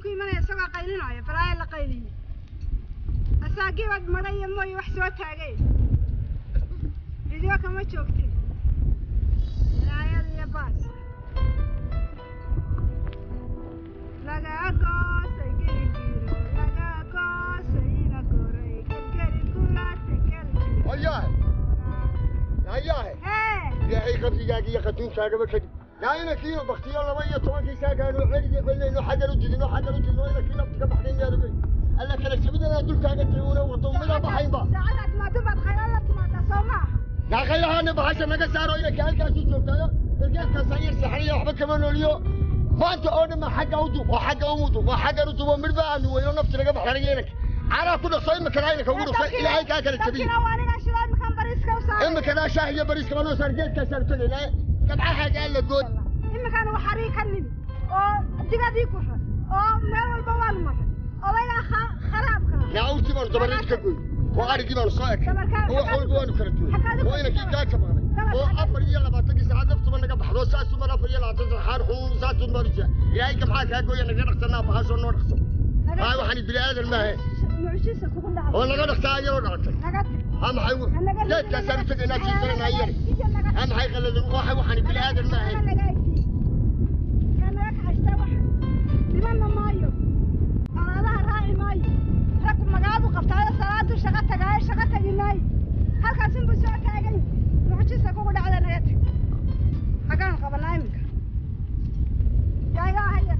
ninkii mana isaga qaylinaayo faraay la qayliyo asaagii wad maray mooy wax soo taagay video kama joogtay ilaayad iyo baas laga goosay giriiro laga goosay ina goray gari kulaate galji ayaa يا أخي خبزي جاكي يخدون ساقة بكذي لا أنا كيلو بختيار لما يطوان كي ساقة إنه حريق يقول إنه حجر وجدي إنه حجر وجدي إنه كيلو بتك بحرين يا ربي ألا كلا سبيدنا دول ساقة تقوله وطوم ملا بحين با ساعات ما تبغى خير الله تما تصومه لا خير هذا بحاجة نجا سارو إلى كهال كاسو شوكايا الجاس كسائر سحرية وحبك كمان اليوم ما أنت أنا ما حاجة أودو وحاجة أمودو وحاجة أودو ومرضى أنه وينو نفس نجا بحرينك على كل صيم كراينك أقوله صيم إلى هاي كأكل السبيل إما كذا شاهية بريس كمان وصار جيت كسر تقول لا كم حاجة قال لك قول إما كانوا حريق النبي أو دقادي كفر أو مال البوال مرة أو إلى خراب كان لا أوتي مرة بريس كقول وعارف كمان صاك هو حول بوانو كرتون وين كي جاك كمان هو أفر يلا بعطيك ساعات نفط من نجا بحضر ساعة ثم أفر يلا عطيك حار حول ساعة ثم برجع يا هاي كم حاجة قول أنا جرت أنا بحصل نور خصم هاي وحني بلي هذا الماء معجزة كل ده والله قدر ساعة ورقة هم حيو لا تكسر تجي ناس يسرنا هيري هم حي خلي الروح وحني بلي هذا الماء أنا راح أشتغل بمن مايو أنا راعي مايو ركب مقعد وقفت على صلاة وشغلت جاي شغلت جناي هل كاسم بسوء تاجي معجزة كل ده على نيتك حكان قبل نايمك يا هيا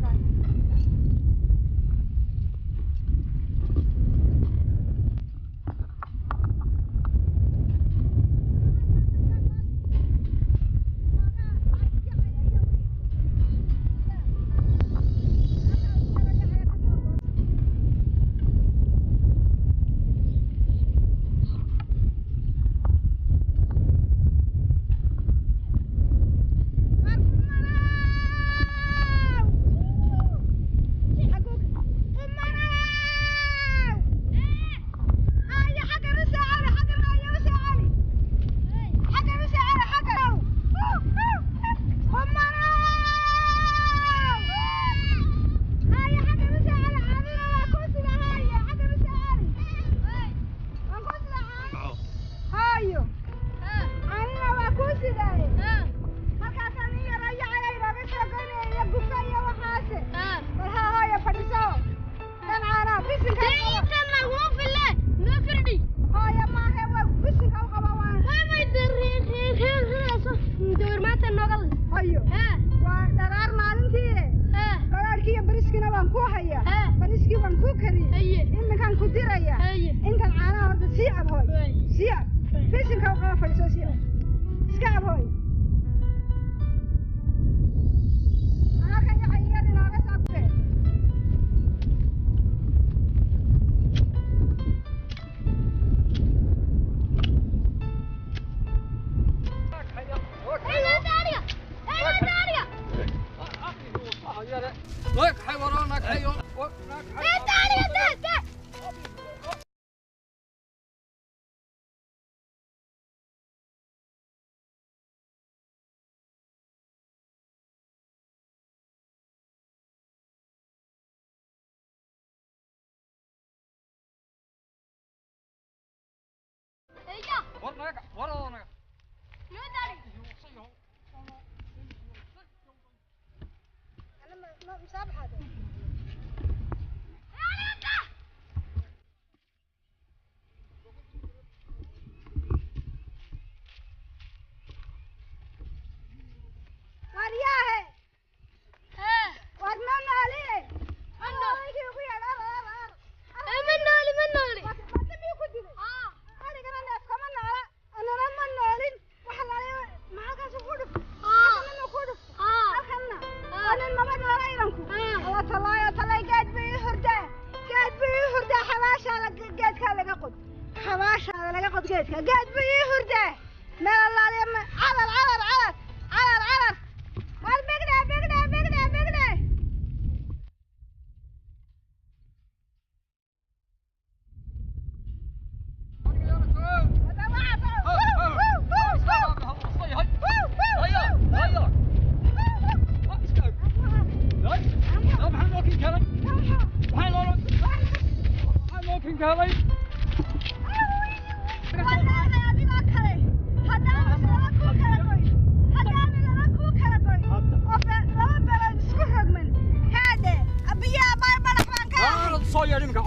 هذا صاير منك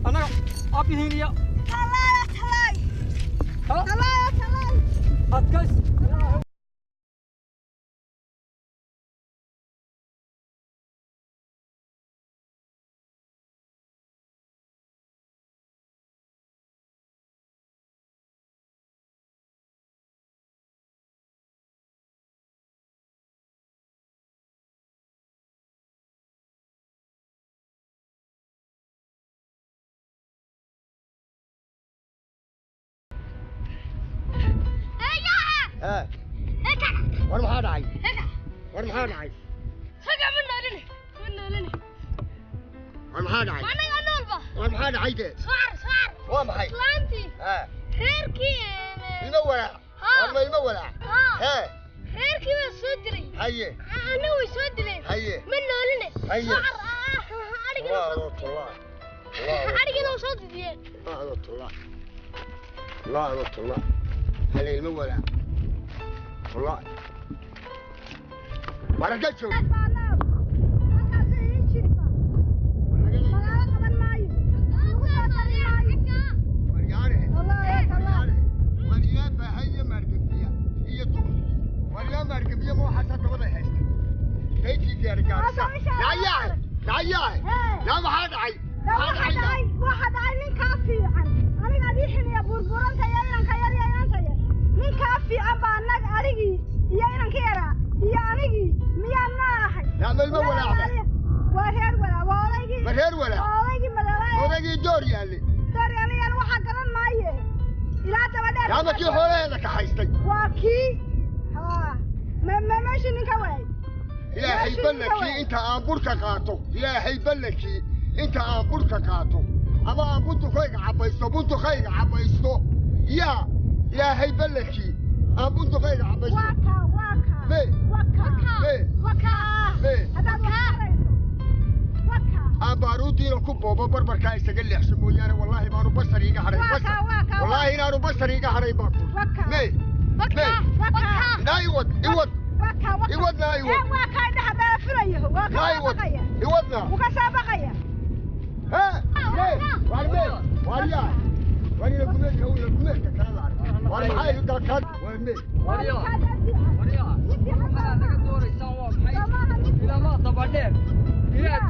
أنا أبي هنيا تلاي أتكس ها ورم هذا عايز ورم هذا عايز سجع من نولني ورم هذا عايز أنا قنولبا ورم هذا عايز صار ورم هاي سلامتي ها خيركي المولع ورم المولع ها خيركي وسودري هيا أنا وسودري هيا من نولني هيا صار الله أرجع وسودري الله هلا المولع والله ورقت شو واحد عين كافي عن أنا قاعد يحني بربران تيارين كيارين من كافي أبا نج أريجي يا إنك كيرا يا أريجي ميانا حي نعمل مول أعمى وهير ولا مدري دوري اللي أنا واحد كمان مايه إلى تبدأ يا ما كي حوله لك حيستي واكي ها ما ماشي نكوي يا حيبلكي أنت أمبورك قاتو يا حيبلكي أنت أمبورك قاتو أما أمبورك خير عبيستو بنتو خير عبيستو يا حيبلكي أمبورك خير عبيستو باروتي ركوب بابا بربر كاي سجل يحسبوا يعني والله ما ربى سريقة حري بس والله أنا ربى سريقة حري باكل لا يود لا يود يودنا ها واريا لكم كلام واريا هاي الدكان واريا إلى ما طبعا يا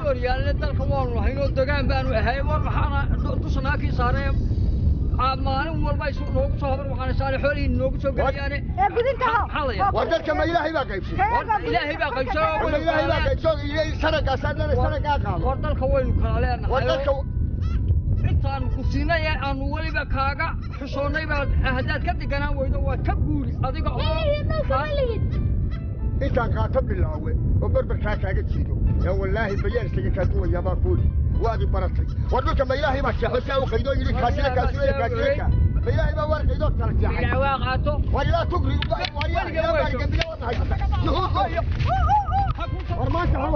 دور يا لدل كمان وحين الدجاج بانو هاي ورحنا تصنع كي صارم عمانو والله يسوق نوق صهر وحنا صار حولي نوق سوق يعني حاليا ودك ما إلهي بقى يمشي إلهي بقى يمشي إلهي بقى يمشي سرقة صدنا سرقة ودل كوين كلامنا ودل كو intaan ku siinay aan waliba kaaga xushoonay baad ahdaad ka diganaan weydo waa ka guuri adiga oo intaan qaata bilaawe oo barbarkaa kaaga jiido yaa wallaahi bayaan isaga ka duwaya baa kuul waadi baratay wadulka ma ilaahay baa shaxo u qaydo yiri kaasina ma ilaahay baa warqaydo kala jaxay yaa waa qaato wala tugri wariya yaa baa gabiyo wadahay warmaanta ha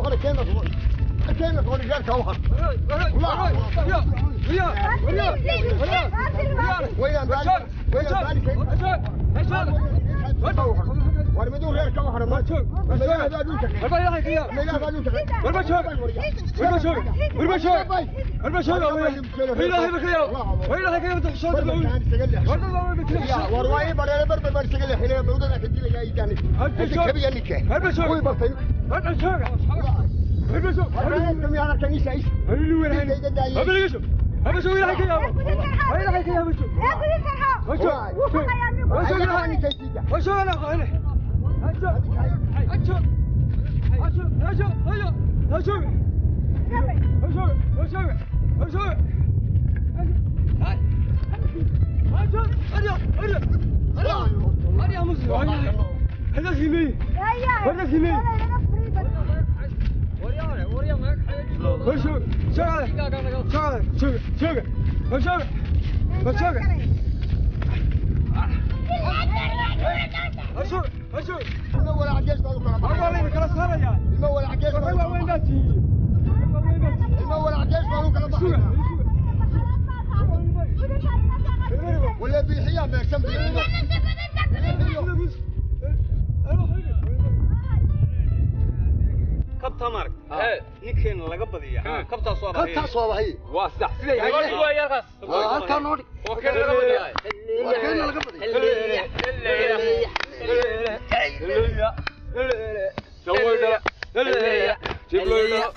hor keena كيف تقول لي جالك اوهر لا ورمدون غير كوهر ما تشوف هربشوا يا كنيسة إيش؟ هلو وين هني؟ هربشوا هربشوا إلى هيك يا أبو إلى هيك يا أبو هربشوا هربشوا إلى هني كيسيجا هربشوا أنا هني هربشوا هربشوا هربشوا هربشوا هربشوا هربشوا هربشوا هاي هربشوا أريا أريا أريا أريا مسلم هذا سيمي هذا سيمي وشو شغله شغله شغله وشغله وشغله وشو المول عجز بالكره والله اللي كلا صار يا المول عجز والله وين داتي كبتا صوابه كبتا صوابه هي واسع سيدي هاي يا خاص halka noodi وكان لقبدي وكان لقبدي سوينا جبلونا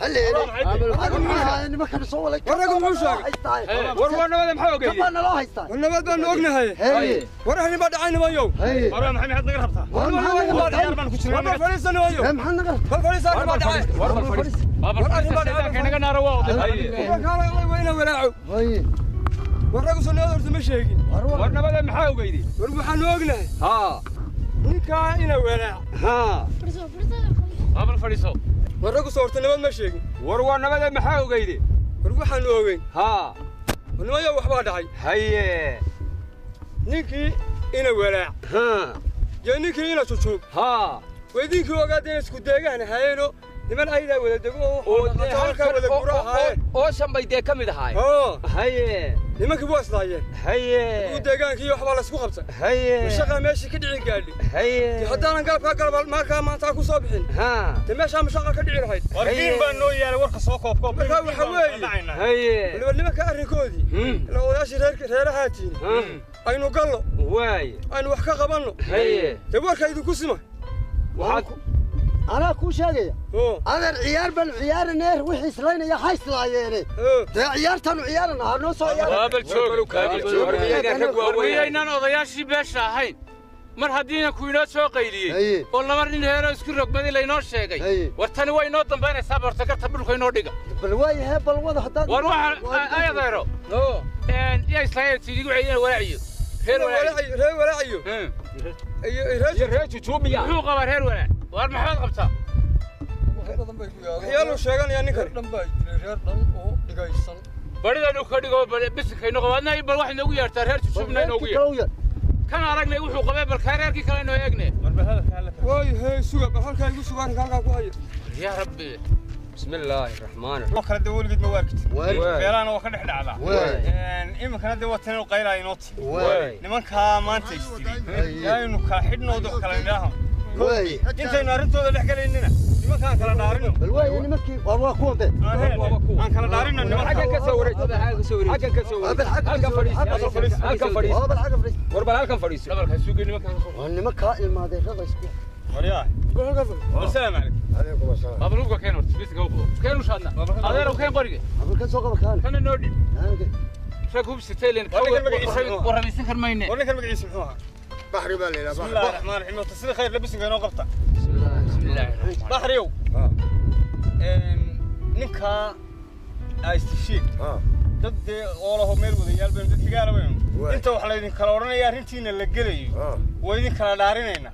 هل ما كان يصور لك ورقم عوشك ورنا هذا محاوق كمان لا هيستاي ورنا بدنا نوقنا هي ورنا بعد عين ما يوم ورنا محمد حد نقربها ورنا بعد عين ما نكشف ورنا فليس انا يوم محمد نقرب فليس انا بعد عين ورنا فليس ورنا بعد عين كنا نروح ورنا وين ولاعو هي ورنا سنه ورث مشيقين ورنا بدنا محاوق يدي ورنا حنوقنا ها ninka ina weelaa ha abal fadhiiso waragu soorta nabad ma sheegin war waa nabada maxaa ogeyde war waxaan ogeyn ha nimayo waxba dhacay haye ninkii ina weelaa ha ya ninkii ina chuchub ha wadinkii ogaadeen isku deegaan hayno niman ayda wada dago oo halka wada guraha oo shambayde kamid ahay haye nimanka buu aslaayeen haye uu deegaankii waxba la isku qabtay haye shaqa meeshii ka dhicin gaadhi haye haddaan galabka galab marka maanta ku soo bixin ha meesha shaqa ka dhici lahayd warkiin baan noo yaala warka soo koobkoob marka waxa weeye haye waliba nimanka arrinkoodii la odayaashii reeraha tiin aynu gallo waay aynu wax ka qabanno haye warka idinku sima waxaad أنا كل شيء أنا العيار بالعيار نير وحيس لين يا حيس لا يعني ده عيار تنو عيارنا هنوصل عيار قابل شوق ويانا نضياشي باش هين مر هدينا كوينات سو قيليه والله مر إن هنا اسكو رقبدي لينو شيغاي ورتني way noo dambeynay sabar takarta dhulka inoo dhiga bal way hebal wada hadan war waxa ay adeero يا إسرائيل تيجي وعينا ولاعيو هير ولاعيو توبيا هو قبر هير ولاع والمحمد قبطة يلا شغال يعني كر بدي أنا كردي بس كأنه قبضنا يبغى واحد نقول يرتاح هير تشوفنا نقول كان أرجع وحو قبل بالخير كي كان إنه يجني واي هاي سوق بحال كان يقول سوق كان كويس يا ربي بسم الله الرحمن الرحيم وكر دول قد ما وركت فيران وكر دحد على إما كان دوتنا وقيلا ينوت لمن كا أنت يستري يا إنه كحدنا ودخل كلامهم أنت نارنتو ده حكي لنا لمن كان كلا دارنا بالواي يعني مكي والله كون ده أنا كلا دارنا لمن حاجة كسوري حاجة كسوري حاجة فريس وربنا هالكم فريس لما كسوق لمن كا الماضي هذا اسمه ورياه السلام عليكم عليكم السلام مبروك كانوا تبيت قوبو كانوا شادنا هذا لو كان بريء مبروك سوق مكان كان النودي شاكوب ستيلين ورميسين كرمينه ولا كان مقعيس محوها بحري بالي لا بسم الله الرحمن الرحيم وتصير خير لبس كانوا قبطه بسم الله بحريو نكا استشيد dad oolaho meel wadayaal baan dadka gaalaweyn inta wax la idin kala oranaya arintiina la gelayo way idin kala dhaarinayna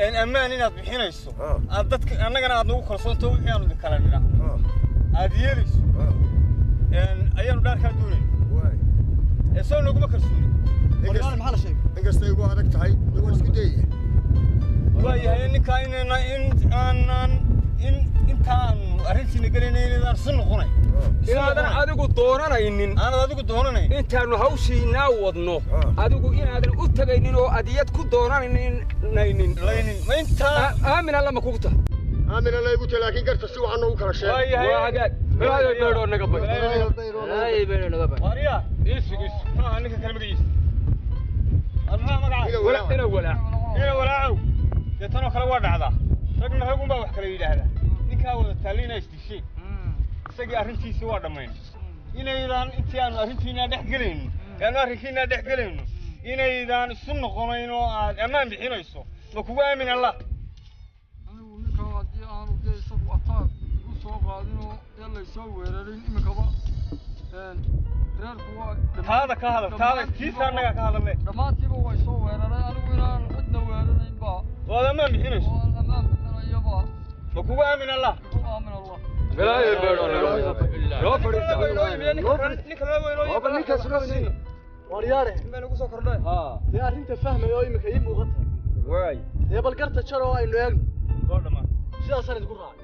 een ammaan inaad bixinayso aad dadka annagana aad nagu kalsoonto wixii aanu idin kala dhina aad yeelayso ayaanu dhaar ka doonay ee soo naguma kalsooni inkaas maxaa la sheegay inkastay ugu adag tahay dawal isku dayay waayahay ninka intaan arrintiina gelinay inaan sun noqonay inaadan adigu doonanaynin aanad adigu doonanayn intaanu hawshiinaa wadno adigu inaadan u tagaynin oo adiyad ku doonanaynin ma intaa aamin alla ma kugu tahay aamin alla igu tahay laakiin garta si waxaan ugu kala sheegay waa hagaag beero naga bay beero naga bay wariya isugis ninka kale magaciisa alma magaca ina walaaco tan kale waa dhacdaa ragna ragun baa wax kala yiraahdaa ninka wada taalina istishay isagii arrintiisa waa dhamayn inaydaan intii aan arrintiina dhex galayno aan arrinkiina dhex galayno inaydaan isu noqonayn oo aad ammaan bixinayso ma kugu aamin Allah anigu ninka hadii aanu geeso la soo weerarin imikaba reerku waa taada ka hadal taada kiisa anaga ka hadalnay dhamaantiiba way soo weeraray anigu inaan cidna weerarayn ba wada ma mixinayso wada ma mixinayaba ma kugu aamin allah aamin allah bilaahi beero loo fadhiista ninka la weero oo ninka suuqayna waryaare inaan ugu soo kordhay yaa arinta fahmay oo imika ii muuqata way bal garta jaro aynu eegno oo dhamaan sidaas aan idinku raacay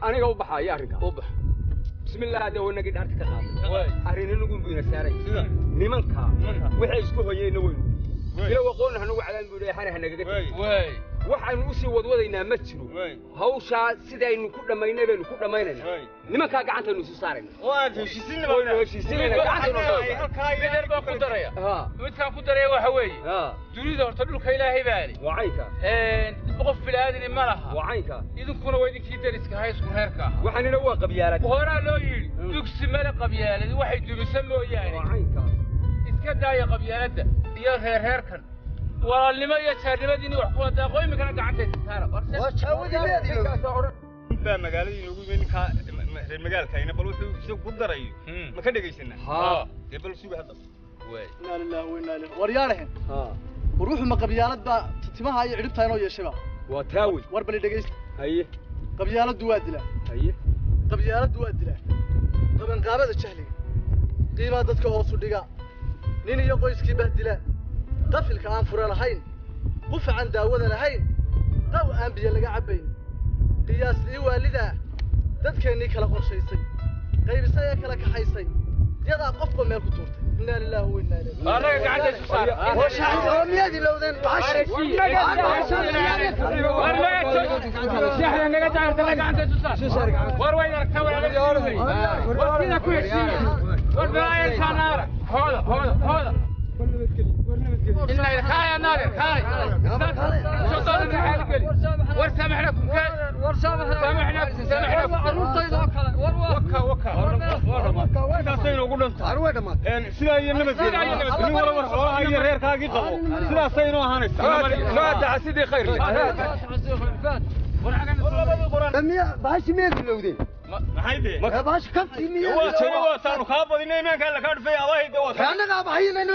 aniga u baxay arrinka u bax bismillaah hada wanaga dhaarta ka qaaday arrin nagu buuna saaray sida nimanka waxay isku hoyeen weyn ila waqoon hanu calaan buu leeyahay hanaga gatay way waxaan u sii wadwadaynaa ma jiro hawsha sidaynu ku dhamaynay baynu ku dhamaynayna nimanka gacanta nu soo saarayna waa heshiisiinayna gacanta halka midar baa ku daraya midkaan ku daraya waxa weeye dunida horta dhulka ilaahay baali waayka qof bilaadini ma laha waayka idinkuna waa idinkii dariska haysku reerka waxaanina waa qabyaalad hore loo yiri dugsi mala qabyaalad waxay dumisan mooyaane waayka iska daaya qabyaalada iyo reerkan walaalnimo iyo jaarnimadiina wax ku wadaa qoymikana gacantaysa saara waa jaawadileedii baa magaaladiina ugu weyn ka reer magaalkayna bal wuxuu isoo ku darayo ma ka dhageysana bal suuga hadda way inna lillahi wa inna ilayhi waryaarahan ruuxu ma qabyaalad ba timaha ay cidibta inoo yeeshaba waa taawi war bal dhageysta haye qabyaaladu waa dilaa haye qabyaaladu waa dilaa qaban qaabada jahliga qiimaha dadka hoos u dhiga nin iyo qoyskii baa dilaa qafilka aan fura lahayn qufacan daawada lahayn qaw aan biyo laga cabayn qiyaastii waalida dadkeennii kala qorshaysay qaybisay ee kala kaxaysay yadaa qofba meel ku tuurtay inna lillahi wa inna ilayhi anaga gacanta saar oo shaaciriyadii lowdan baxshay shaxda naga taarta gacanta saar war way aragtaa walaal war sida ku heshiiya war baa sanaar hooda إلا الخايا نار الخايا شطار الحال قلي ورسامح لكم سامحنا وكا سيدنا وقول انت سيدا ينمت من ولا ورا هاي رير كاغي قبو سيدا سيدنا هانيس ما دع سيدي خير لميا باش ميد لودين محيدي ما باش كبتي ميا هو شيء هو صار خابط إني كان لك في الله يدوس أنا قابحين إنه